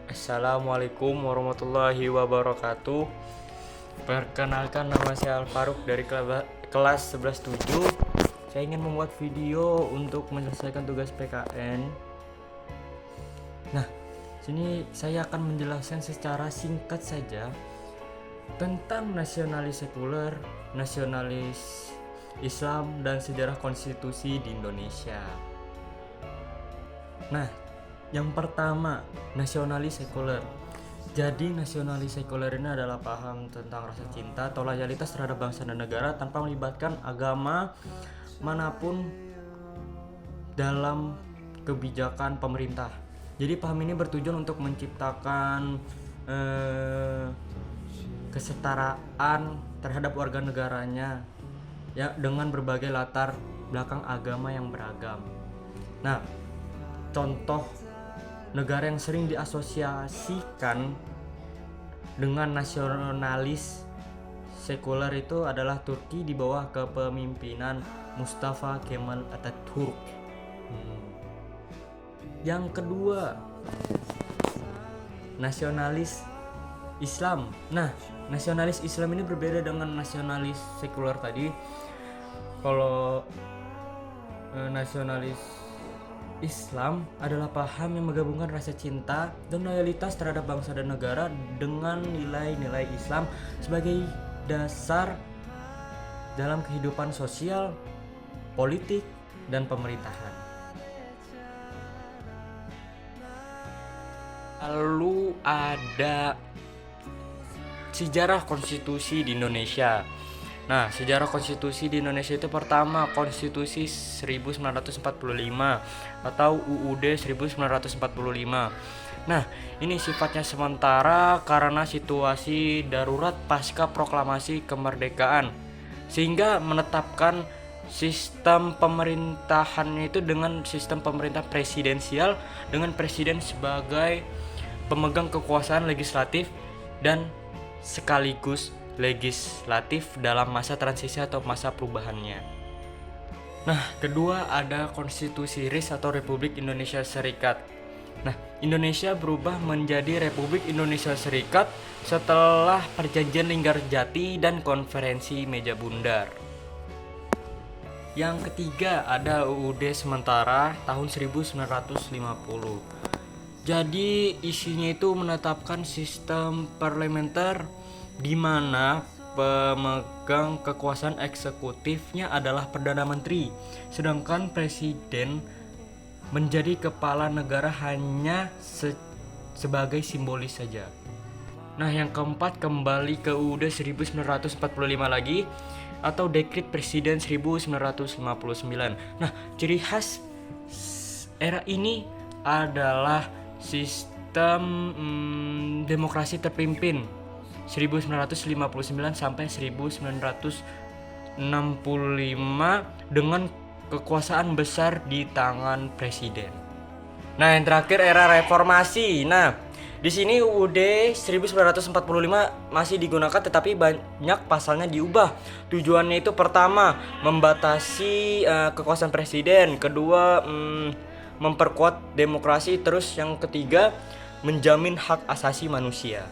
Assalamualaikum warahmatullahi wabarakatuh. Perkenalkan, nama saya Al-Faruq dari kelas 11-7. Saya ingin membuat video untuk menyelesaikan tugas PKN. Nah, sini saya akan menjelaskan secara singkat saja tentang nasionalis sekuler, nasionalis Islam, dan sejarah konstitusi di Indonesia. Nah, yang pertama, nasionalis sekuler. Jadi nasionalis sekuler ini adalah paham tentang rasa cinta atau loyalitas terhadap bangsa dan negara tanpa melibatkan agama manapun dalam kebijakan pemerintah. Jadi paham ini bertujuan untuk menciptakan kesetaraan terhadap warga negaranya ya, dengan berbagai latar belakang agama yang beragam. Nah, contoh negara yang sering diasosiasikan dengan nasionalis sekuler itu adalah Turki di bawah kepemimpinan Mustafa Kemal Atatürk. Yang kedua, nasionalis Islam. Nah, nasionalis Islam ini berbeda dengan nasionalis sekuler tadi. Kalau nasionalis Islam adalah paham yang menggabungkan rasa cinta dan loyalitas terhadap bangsa dan negara dengan nilai-nilai Islam sebagai dasar dalam kehidupan sosial, politik, dan pemerintahan. Lalu ada sejarah konstitusi di Indonesia. Nah, sejarah konstitusi di Indonesia itu pertama Konstitusi 1945 atau UUD 1945. Nah, ini sifatnya sementara karena situasi darurat pasca proklamasi kemerdekaan, sehingga menetapkan sistem pemerintahannya itu dengan sistem pemerintah presidensial dengan presiden sebagai pemegang kekuasaan legislatif dan sekaligus legislatif dalam masa transisi atau masa perubahannya. Nah, kedua ada Konstitusi RIS atau Republik Indonesia Serikat. Nah, Indonesia berubah menjadi Republik Indonesia Serikat setelah Perjanjian Linggarjati dan Konferensi Meja Bundar. Yang ketiga ada UUD sementara tahun 1950. Jadi isinya itu menetapkan sistem parlementer di mana pemegang kekuasaan eksekutifnya adalah Perdana Menteri, sedangkan Presiden menjadi kepala negara hanya sebagai simbolis saja. Nah, yang keempat kembali ke UUD 1945 lagi atau Dekret Presiden 1959. Nah, ciri khas era ini adalah sistem demokrasi terpimpin 1959 sampai 1965 dengan kekuasaan besar di tangan presiden. Nah, yang terakhir era reformasi. Nah, di sini UUD 1945 masih digunakan tetapi banyak pasalnya diubah. Tujuannya itu pertama, membatasi kekuasaan presiden, kedua memperkuat demokrasi, terus yang ketiga menjamin hak asasi manusia.